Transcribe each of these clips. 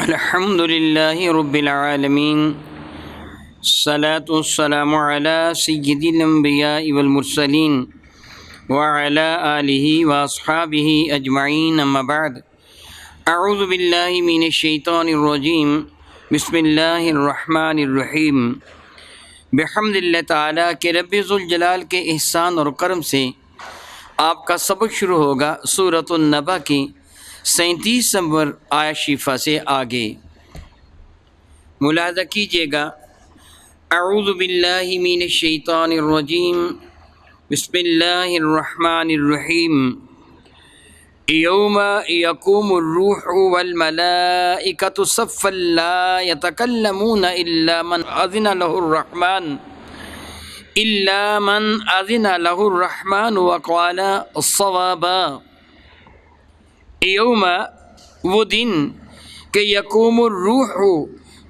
الحمد للہ رب العالمین الصلاۃ والسلام علی سید الانبیاء والمرسلین وعلی آلہ واصحابہ اجمعین اما بعد اعوذ باللہ من الشیطان الرجیم بسم اللہ الرحمن الرحیم بحمد اللہ تعالیٰ کہ رب ذوالجلال کے احسان اور کرم سے آپ کا سبق شروع ہوگا سورۃ النبأ کی 37 نمبر آیت شریفہ سے آگے۔ ملاحظہ کیجیے گا، اعوذ باللہ من الشیطان الرجیم بسم اللہ الرحمن الرحیم یوم یقوم الروح والملائکۃ صفا لا یتکلمون الا من اذن له الرحمن وقال صوابا۔ یوم وہ دن کہ یقوم الروح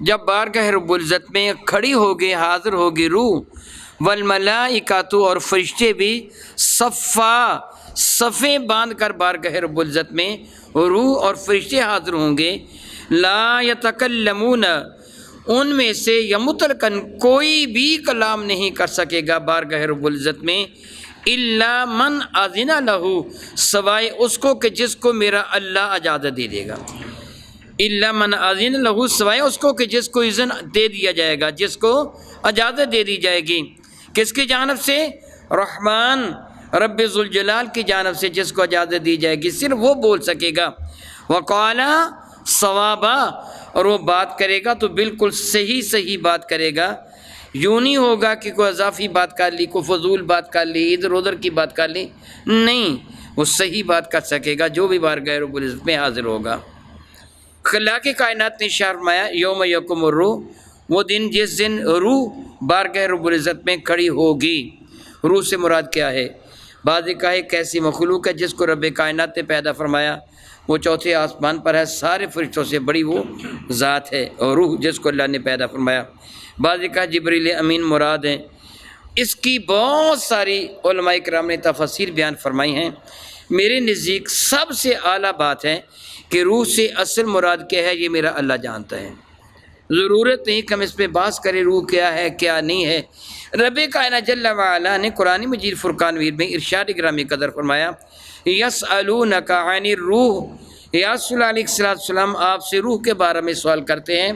جب بارگاہ رب العزت میں کھڑی ہوگی، حاضر ہوگی روح، والملائکۃ اور فرشتے بھی صفیں باندھ کر بارگاہ رب العزت میں روح اور فرشتے حاضر ہوں گے۔ لا یتکلمون ان میں سے یا مطلقاً کوئی بھی کلام نہیں کر سکے گا بارگاہ رب العزت میں، الا من اذن لہ سوائے اس کو کہ جس کو میرا اللہ اجازت دے دے گا۔ الا من اذن لہ سوائے اس کو کہ جس کو اذن دے دیا جائے گا، جس کو اجازت دے دی جائے گی۔ کس کی جانب سے؟ رحمان رب ذوالجلال کی جانب سے جس کو اجازت دی جائے گی، صرف وہ بول سکے گا۔ وقال صوابا اور وہ بات کرے گا تو بالکل صحیح بات کرے گا، یوں نہیں ہوگا کہ کوئی اضافی بات کر لی، کوئی فضول بات کر لی، ادھر ادھر کی بات کر لی، نہیں، وہ صحیح بات کر سکے گا جو بھی بارگاہ رب العزت میں حاضر ہوگا۔ خلاق کائنات نے ارشاد فرمایا یوم یقوم الروح، وہ دن جس دن روح بارگاہ رب العزت میں کھڑی ہوگی۔ روح سے مراد کیا ہے؟ بعض نے کہا ایک ایسی مخلوق ہے جس کو رب کائنات نے پیدا فرمایا، وہ چوتھے آسمان پر ہے، سارے فرشتوں سے بڑی وہ ذات ہے، اور روح جس کو اللہ نے پیدا فرمایا۔ بعض نے کہا جبریل امین مراد ہیں۔ اس کی بہت ساری علماء کرام نے تفاسیر بیان فرمائی ہیں۔ میرے نزدیک سب سے اعلیٰ بات ہے کہ روح سے اصل مراد کیا ہے یہ میرا اللہ جانتا ہے، ضرورت نہیں کہ ہم اس پہ بحث کریں روح کیا ہے کیا نہیں ہے۔ رب کائنات جل وعلا نے قرآن مجید فرقان ویر میں ارشاد گرامی قدر فرمایا یسألونک عن الروح، یا رسول علیہ السلام آپ سے روح کے بارے میں سوال کرتے ہیں،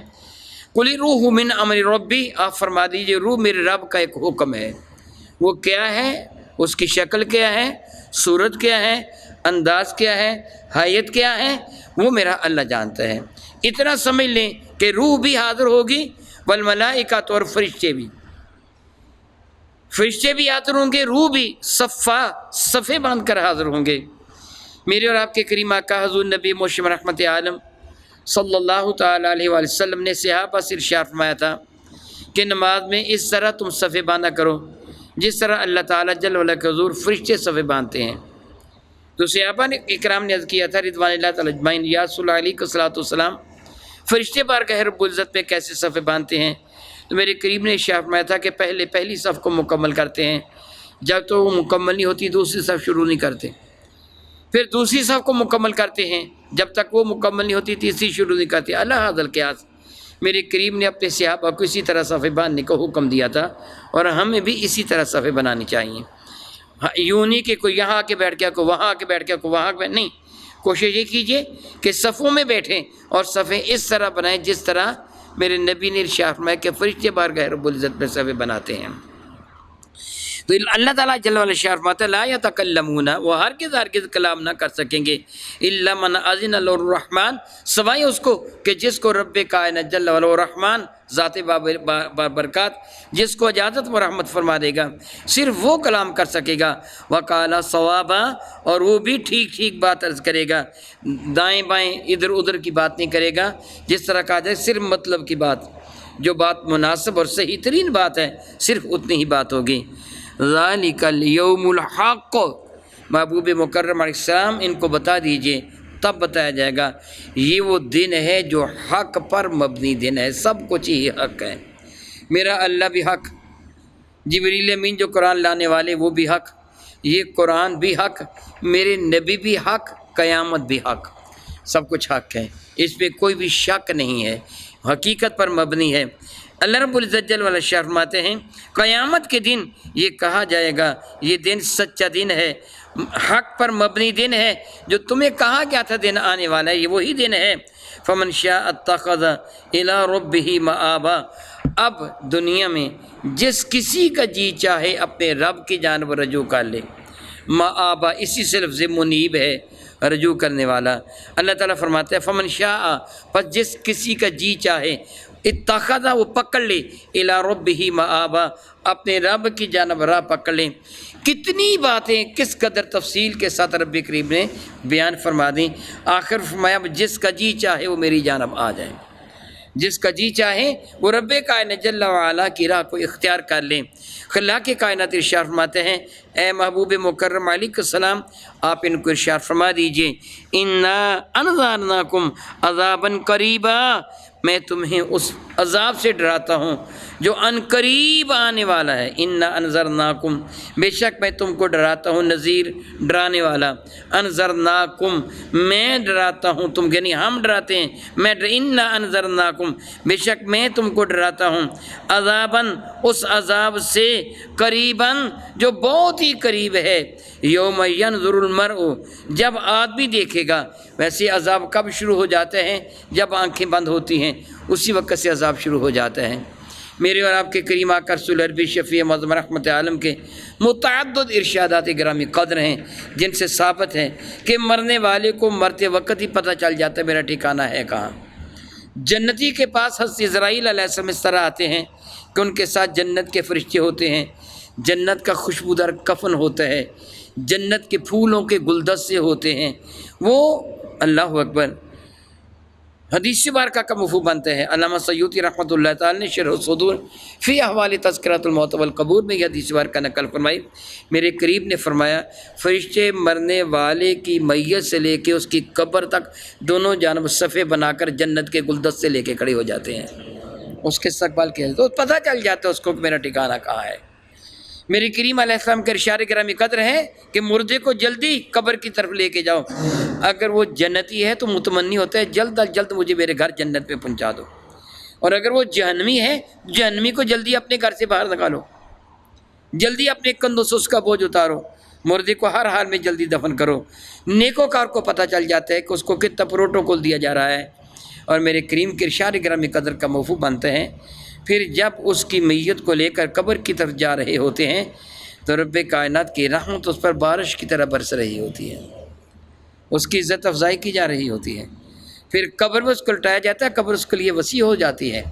قل الروح من امر ربی، آپ فرما دیجئے روح میرے رب کا ایک حکم ہے۔ وہ کیا ہے؟ اس کی شکل کیا ہے، صورت کیا ہے، انداز کیا ہے، حیت کیا ہے، وہ میرا اللہ جانتا ہے۔ اتنا سمجھ لیں کہ روح بھی حاضر ہوگی، والملائکۃ اور فرشتے بھی حاضر ہوں گے، روح بھی صفے باندھ کر حاضر ہوں گے۔ میرے اور آپ کے کریم آقا حضور نبی محمد رحمت عالم صلی اللہ تعالیٰ علیہ وآلہ وسلم نے صحابہ سے ارشاد فرمایا تھا کہ نماز میں اس طرح تم صفے باندھا کرو جس طرح اللہ تعالیٰ جل وعلا کے حضور فرشتے صفے باندھتے ہیں۔ تو صحابہ نے اکرام نے عرض کیا تھا رضوان اللہ تعالیٰ اجمعین، یا رسول اللہ علیہ الصلوۃ والسلام فرشتے بارگاہ رب العزت میں کیسے صفے باندھتے ہیں؟ تو میرے کریم نے ارشاد فرمایا تھا کہ پہلی صف کو مکمل کرتے ہیں، جب تو وہ مکمل نہیں ہوتی دوسری صف شروع نہیں کرتے، پھر دوسری صف کو مکمل کرتے ہیں، جب تک وہ مکمل نہیں ہوتی تیسری شروع نہیں کرتے۔ اللہ حاضر قیاس میرے کریم نے اپنے صحابہ کو اسی طرح صفے باندھنے کا حکم دیا تھا، اور ہمیں بھی اسی طرح صفے بنانی چاہیے۔ یوں نہیں کہ کوئی یہاں آ کے بیٹھ گیا، کوئی وہاں آ کے بیٹھ گیا، کوئی وہاں نہیں، کوشش یہ کیجیے کہ صفوں میں بیٹھیں اور صفیں اس طرح بنائیں جس طرح میرے نبی نے ارشاد فرمایا کہ فرشتے بارگاہ رب العزت میں صفے بناتے ہیں۔ تو اللہ تعالیٰ جل وعلا ارشاد فرماتا ہے لا یتکلمون، وہ ہرگز کلام نہ کر سکیں گے، الا من اذن له الرحمن سوائے اس کو کہ جس کو رب کائنات جل وعلا رحمان ذات برکات جس کو اجازت و رحمت فرما دے گا، صرف وہ کلام کر سکے گا۔ وقال صوابا اور وہ بھی ٹھیک بات عرض کرے گا، دائیں بائیں ادھر ادھر کی بات نہیں کرے گا، جس طرح کہا جائے صرف مطلب کی بات، جو بات مناسب اور صحیح ترین بات ہے صرف اتنی ہی بات ہوگی۔ ذالک الیوم الحق، محبوب مکرم علیہ السلام ان کو بتا دیجئے، تب بتایا جائے گا یہ وہ دن ہے جو حق پر مبنی دن ہے، سب کچھ ہی حق ہے۔ میرا اللہ بھی حق، جبریل امین جو قرآن لانے والے وہ بھی حق، یہ قرآن بھی حق، میرے نبی بھی حق، قیامت بھی حق، سب کچھ حق ہے۔ اس پہ کوئی بھی شک نہیں ہے، حقیقت پر مبنی ہے۔ اللہ رب العزت جل وعلا فرماتے ہیں قیامت کے دن یہ کہا جائے گا یہ دن سچا دن ہے، حق پر مبنی دن ہے، جو تمہیں کہا گیا تھا دن آنے والا ہے، یہ وہی دن ہے۔ فمن شاء اتخذ الی ربہ مآبا، اب دنیا میں جس کسی کا جی چاہے اپنے رب کی جانب رجوع کر لے۔ مآبا اسی سے لفظ منیب ہے، رجوع کرنے والا۔ اللہ تعالیٰ فرماتا ہے فمن شاء، پس جس کسی کا جی چاہے، اتخذا وہ پکڑ لے، الی ربہ مآبا اپنے رب کی جانب راہ پکڑ لیں۔ کتنی باتیں کس قدر تفصیل کے ساتھ رب کریم نے بیان فرما دیں۔ آخر فرمایا جس کا جی چاہے وہ میری جانب آ جائے، جس کا جی چاہے وہ رب کائنات جل وعلا کی راہ کو اختیار کر لیں۔ خلا کے کائنات ارشاد فرماتے ہیں اے محبوب مکرم علیہ السلام آپ ان کو ارشاد فرما دیجئے انا انذرناکم عذابا قریبا، میں تمہیں اس عذاب سے ڈراتا ہوں جو ان قریب آنے والا ہے۔ انا انذرناکم، بے شک میں تم کو ڈراتا ہوں، نذیر ڈرانے والا، انذرناکم میں ڈراتا ہوں، تم یعنی ہم ڈراتے ہیں، میں انا انذرناکم بے شک میں تم کو ڈراتا ہوں، عذاباً اس عذاب سے، قریباً جو بہت ہی قریب ہے، یوم ینظر المرء جب آدمی دیکھے گا۔ ویسے عذاب کب شروع ہو جاتے ہیں؟ جب آنکھیں بند ہوتی ہیں اسی وقت سے عذاب شروع ہو جاتا ہے۔ میرے اور آپ کے کریم آقا رسول عربی شفیع معظم رحمت عالم کے متعدد ارشادات گرامی قدر ہیں جن سے ثابت ہے کہ مرنے والے کو مرتے وقت ہی پتہ چل جاتا ہے میرا ٹھکانہ ہے کہاں۔ جنتی کے پاس حضرت عزرائیل علیہ السلام اس طرح آتے ہیں کہ ان کے ساتھ جنت کے فرشتے ہوتے ہیں، جنت کا خوشبودار کفن ہوتا ہے، جنت کے پھولوں کے گلدستے ہوتے ہیں، وہ اللہ اکبر حدیث بارکہ کا مفہوم بنتا ہے۔ علامہ سیوطی رحمۃ اللہ تعالی نے شرح الصدور فی احوال تذکرۃ الموت والقبور میں یہ حدیث بارکہ نقل فرمائی۔ میرے قریب نے فرمایا فرشتے مرنے والے کی میت سے لے کے اس کی قبر تک دونوں جانب صفے بنا کر جنت کے گلدستے لے کے کھڑے ہو جاتے ہیں، اس کے استقبال کیا تو پتہ چل جاتا ہے اس کو کہ میرا ٹھکانہ کہاں ہے۔ میری کریم علیہ السلام کے ارشاد گرامی قدر ہے کہ مردے کو جلدی قبر کی طرف لے کے جاؤ، اگر وہ جنتی ہے تو متمنی ہوتا ہے جلد از جلد مجھے میرے گھر جنت پہ پہنچا دو، اور اگر وہ جہنمی ہے جہنمی کو جلدی اپنے گھر سے باہر نکالو، جلدی اپنے کندھوں سے اس کا بوجھ اتارو، مردے کو ہر حال میں جلدی دفن کرو۔ نیکوکار کو پتہ چل جاتا ہے کہ اس کو کتنا پروٹوکول دیا جا رہا ہے، اور میرے کریم کے ارشاد گرامی قدر کا موضوع بنتے ہیں۔ پھر جب اس کی میت کو لے کر قبر کی طرف جا رہے ہوتے ہیں تو رب کائنات کی رحمت اس پر بارش کی طرح برس رہی ہوتی ہے، اس کی عزت افزائی کی جا رہی ہوتی ہے۔ پھر قبر میں اس کو لٹایا جاتا ہے، قبر اس کے لیے وسیع ہو جاتی ہے،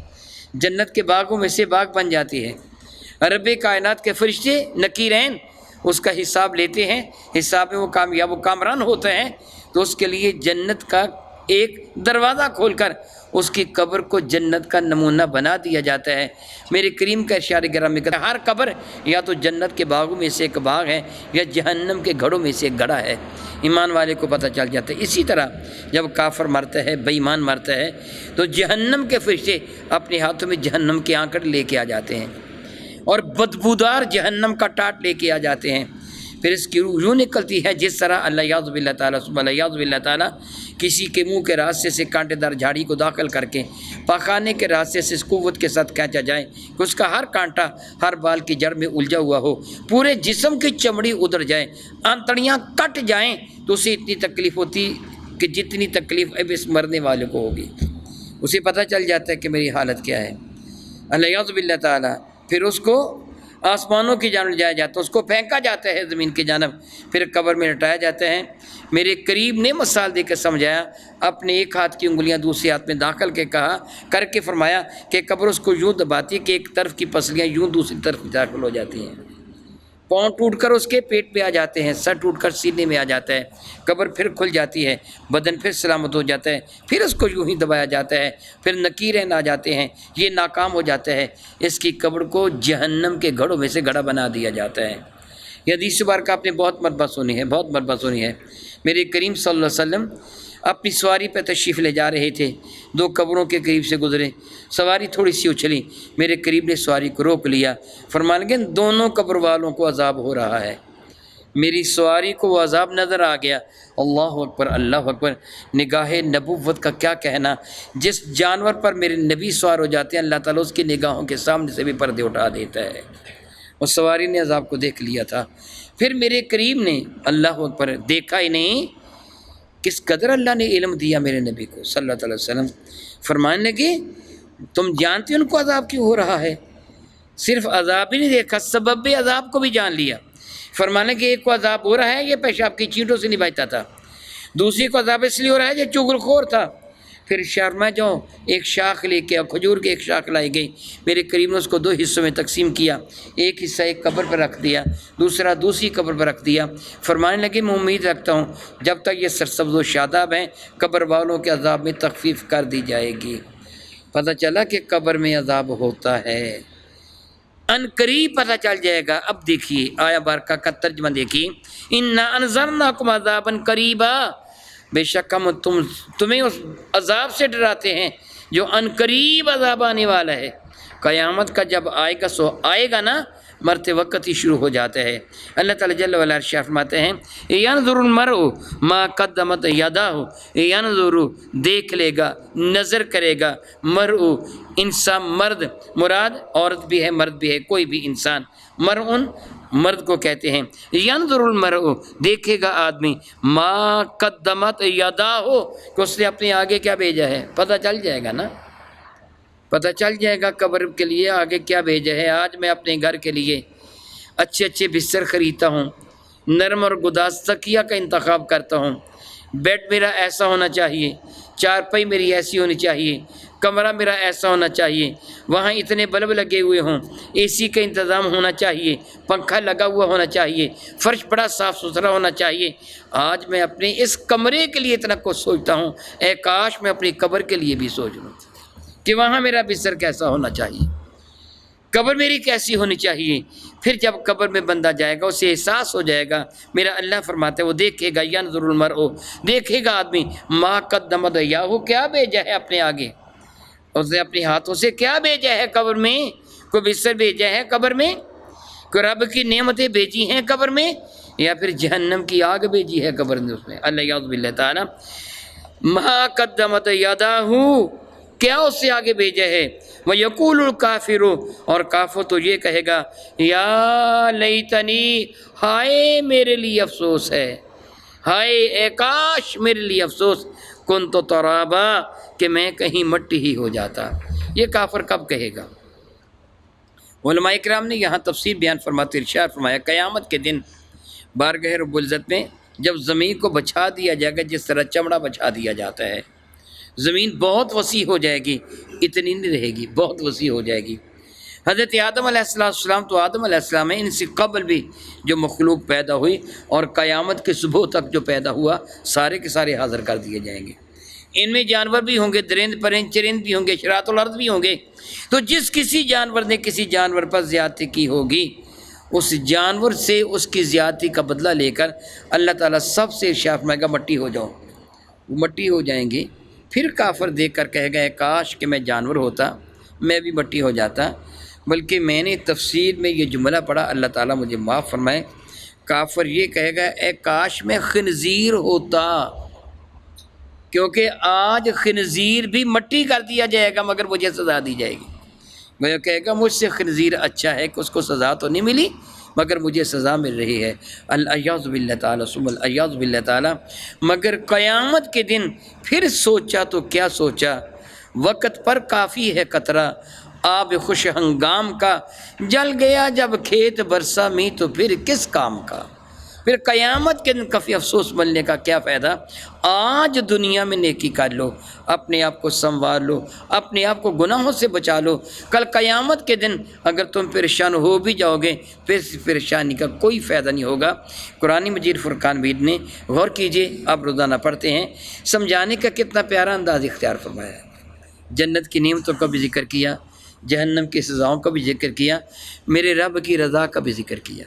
جنت کے باغوں میں سے باغ بن جاتی ہے۔ رب کائنات کے فرشتے نکیرین اس کا حساب لیتے ہیں، حساب میں وہ کامیاب و کامران ہوتے ہیں تو اس کے لیے جنت کا ایک دروازہ کھول کر اس کی قبر کو جنت کا نمونہ بنا دیا جاتا ہے۔ میرے کریم کا ارشاد گرامی کا ہر قبر یا تو جنت کے باغوں میں سے ایک باغ ہے یا جہنم کے گھڑوں میں سے ایک گڑھا ہے، ایمان والے کو پتہ چل جاتا ہے۔ اسی طرح جب کافر مرتا ہے، بے ایمان مرتا ہے تو جہنم کے فرشتے اپنے ہاتھوں میں جہنم کے آنکڑ لے کے آ جاتے ہیں اور بدبودار جہنم کا ٹاٹ لے کے آ جاتے ہیں، پھر اس کی روح یوں نکلتی ہے جس طرح اللہ یعوذ باللہ تعالیٰ یعوذ باللہ تعالیٰ کسی کے منہ کے راستے سے کانٹے دار جھاڑی کو داخل کر کے پاخانے کے راستے سے اس قوت کے ساتھ کھینچا جائے کہ اس کا ہر کانٹا ہر بال کی جڑ میں الجھا ہوا ہو، پورے جسم کی چمڑی ادھر جائے، آنتڑیاں کٹ جائیں تو اسے اتنی تکلیف ہوتی کہ جتنی تکلیف اب اس مرنے والے کو ہوگی، اسے پتہ چل جاتا ہے کہ میری حالت کیا ہے۔ اللہ یعوذ باللہ تعالیٰ پھر اس کو آسمانوں کی جانب جایا جاتا ہے، اس کو پھینکا جاتا ہے زمین کی جانب، پھر قبر میں لٹایا جاتا ہے۔ میرے قریب نے مثال دے کے سمجھایا، اپنے ایک ہاتھ کی انگلیاں دوسرے ہاتھ میں داخل کر کے فرمایا کہ قبر اس کو یوں دباتی کہ ایک طرف کی پسلیاں یوں دوسری طرف داخل ہو جاتی ہیں، پاؤں ٹوٹ کر اس کے پیٹ پہ آ جاتے ہیں، سر ٹوٹ کر سینے میں آ جاتا ہے، قبر پھر کھل جاتی ہے، بدن پھر سلامت ہو جاتا ہے، پھر اس کو یوں ہی دبایا جاتا ہے، پھر نکیریں آ جاتے ہیں، یہ ناکام ہو جاتا ہے، اس کی قبر کو جہنم کے گھڑوں میں سے گڑھا بنا دیا جاتا ہے۔ یہ حدیث بارکہ آپ نے بہت مرتبہ سنی ہے، بہت مرتبہ سنی ہے۔ میرے کریم صلی اللہ علیہ وسلم اپنی سواری پہ تشریف لے جا رہے تھے، دو قبروں کے قریب سے گزرے، سواری تھوڑی سی اچھلی، میرے قریب نے سواری کو روک لیا، فرمانے لگے دونوں قبر والوں کو عذاب ہو رہا ہے، میری سواری کو وہ عذاب نظر آ گیا۔ اللہ اکبر، اللہ اکبر۔ نگاہ نبوت کا کیا کہنا، جس جانور پر میرے نبی سوار ہو جاتے ہیں اللہ تعالیٰ اس کی نگاہوں کے سامنے سے بھی پردے اٹھا دیتا ہے۔ اور سواری نے عذاب کو دیکھ لیا تھا، پھر میرے کریم نے اللہ اکبر دیکھا ہی نہیں، کس قدر اللہ نے علم دیا میرے نبی کو صلی اللہ علیہ وسلم۔ فرمانے لگے تم جانتے ان کو عذاب کیوں ہو رہا ہے؟ صرف عذاب ہی نہیں دیکھا، سبب عذاب کو بھی جان لیا۔ فرمانے کہ ایک کو عذاب ہو رہا ہے یہ پیشاب کی چینٹوں سے نہیں بچتا تھا، دوسری کو عذاب اس لیے ہو رہا ہے یہ چغل خور تھا۔ پھر شرما جو ایک شاخ لے کے، کھجور کی ایک شاخ لائی گئی، میرے کریم نے اس کو 2 حصوں میں تقسیم کیا، ایک حصہ ایک قبر پر رکھ دیا، دوسرا دوسری قبر پر رکھ دیا۔ فرمانے لگے میں امید رکھتا ہوں جب تک یہ سرسبز و شاداب ہیں قبر والوں کے عذاب میں تخفیف کر دی جائے گی۔ پتہ چلا کہ قبر میں عذاب ہوتا ہے، ان قریب پتہ چل جائے گا۔ اب دیکھیے آیا بارکہ کا ترجمہ دیکھیے، اِنَّا أَنذَرْنَاكُمْ عَذَابًا قَرِيبًا، بے شک ہم تمہیں اس عذاب سے ڈراتے ہیں جو ان قریب عذاب آنے والا ہے۔ قیامت کا جب آئے گا سو آئے گا نا، مرتے وقت ہی شروع ہو جاتا ہے۔ اللہ تعالیٰ جل وعلا ارشاد فرماتے ہیں يَنظُرُ الْمَرْءُ مَا قَدَّمَتْ يَدَاهُ، يَنظُرُ دیکھ لے گا، نظر کرے گا، مرء انسان، مرد مراد عورت بھی ہے مرد بھی ہے، کوئی بھی انسان، مرء مرد کو کہتے ہیں۔ يَنظُرُ الْمَرْءُ دیکھے گا آدمی، ما قدمت یداہ کہ اس نے اپنے آگے کیا بھیجا ہے، پتہ چل جائے گا نا، پتہ چل جائے گا قبر کے لیے آگے کیا بھیجا ہے۔ آج میں اپنے گھر کے لیے اچھے اچھے بستر خریدتا ہوں، نرم اور گداز تکیہ کا انتخاب کرتا ہوں، بیڈ میرا ایسا ہونا چاہیے، چارپائی میری ایسی ہونی چاہیے، کمرہ میرا ایسا ہونا چاہیے، وہاں اتنے بلب لگے ہوئے ہوں، اے سی کا انتظام ہونا چاہیے، پنکھا لگا ہوا ہونا چاہیے، فرش بڑا صاف ستھرا ہونا چاہیے۔ آج میں اپنے اس کمرے کے لیے اتنا کچھ سوچتا ہوں، اے کاش میں اپنی قبر کے لیے بھی سوچ لوں کہ وہاں میرا بستر کیسا ہونا چاہیے، قبر میری کیسی ہونی چاہیے۔ پھر جب قبر میں بندہ جائے گا اسے احساس ہو جائے گا، میرا اللہ فرماتا ہے وہ دیکھے گا، ينظر المرء دیکھے گا آدمی، ما قدمت یداہ کیا بھیجا ہے اپنے آگے، اس نے اپنے ہاتھوں سے کیا بھیجا ہے قبر میں، کوئی بستر بھیجا ہے قبر میں، کوئی رب کی نعمتیں بھیجی ہیں قبر میں، یا پھر جہنم کی آگ بھیجی ہے قبر میں اس میں، اللہ یعوذ باللہ تعالی۔ ما قدمت یداہ کیا اس سے آگے بھیجا ہے، وَيَقُولُ الْكَافِرُ اور کافر تو یہ کہے گا، یا لیتنی ہائے میرے لیے افسوس ہے، ہائے اے کاش میرے لیے افسوس، کنت ترابا کہ میں کہیں مٹی ہی ہو جاتا۔ یہ کافر کب کہے گا؟ علماء اکرام نے یہاں تفسیر بیان فرماتے ارشاد فرمایا قیامت کے دن بارگاہ رب العزت میں جب زمین کو بچھا دیا جائے گا جس طرح چمڑا بچھا دیا جاتا ہے، زمین بہت وسیع ہو جائے گی، اتنی نہیں رہے گی، بہت وسیع ہو جائے گی۔ حضرت آدم علیہ السلام تو آدم علیہ السلام ہے، ان سے قبل بھی جو مخلوق پیدا ہوئی اور قیامت کے صبح تک جو پیدا ہوا سارے کے سارے حاضر کر دیے جائیں گے۔ ان میں جانور بھی ہوں گے، درند پرند چرند بھی ہوں گے، شراط الارض بھی ہوں گے۔ تو جس کسی جانور نے کسی جانور پر زیادتی کی ہوگی اس جانور سے اس کی زیادتی کا بدلہ لے کر اللہ تعالیٰ سب سے ارشاد فرمائے گا مٹی ہو جاؤ، وہ مٹی ہو جائیں گے۔ پھر کافر دیکھ کر کہے گا کاش کہ میں جانور ہوتا، میں بھی مٹی ہو جاتا۔ بلکہ میں نے تفسیر میں یہ جملہ پڑھا، اللہ تعالیٰ مجھے معاف فرمائے، کافر یہ کہے گا اے کاش میں خنزیر ہوتا، کیونکہ آج خنزیر بھی مٹی کر دیا جائے گا مگر مجھے سزا دی جائے گی۔ وہ کہے گا مجھ سے خنزیر اچھا ہے کہ اس کو سزا تو نہیں ملی مگر مجھے سزا مل رہی ہے، الیاذ باللہ تعالیٰ ثم الیاذ باللہ تعالیٰ۔ مگر قیامت کے دن پھر سوچا تو کیا سوچا، وقت پر کافی ہے قطرہ آب خوش ہنگام کا، جل گیا جب کھیت برسا می تو پھر کس کام کا۔ پھر قیامت کے دن کافی افسوس ملنے کا کیا فائدہ، آج دنیا میں نیکی کر لو، اپنے آپ کو سنوار لو، اپنے آپ کو گناہوں سے بچا لو، کل قیامت کے دن اگر تم پریشان ہو بھی جاؤ گے پھر پریشانی کا کوئی فائدہ نہیں ہوگا۔ قرآن مجید فرقان مجید نے غور کیجئے، آپ روزانہ پڑھتے ہیں، سمجھانے کا کتنا پیارا انداز اختیار فرمایا ہے۔ جنت کی نعمتوں کا بھی ذکر کیا، جہنم کی سزاؤں کا بھی ذکر کیا، میرے رب کی رضا کا بھی ذکر کیا۔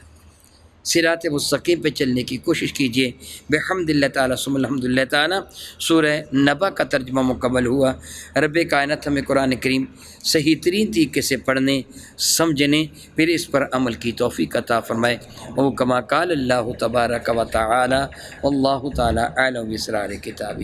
صراط مستقیم پہ چلنے کی کوشش کیجیے۔ بحمد اللہ تعالیٰ ثم الحمد للہ تعالیٰ سورہ نبا کا ترجمہ مکمل ہوا۔ رب کائنات ہمیں قرآن کریم صحیح ترین طریقے سے پڑھنے، سمجھنے، پھر اس پر عمل کی توفیق عطا فرمائے۔ او کما قال اللہ تبارک و تعالی، واللہ تعالی اعلم باسرار کتابہ۔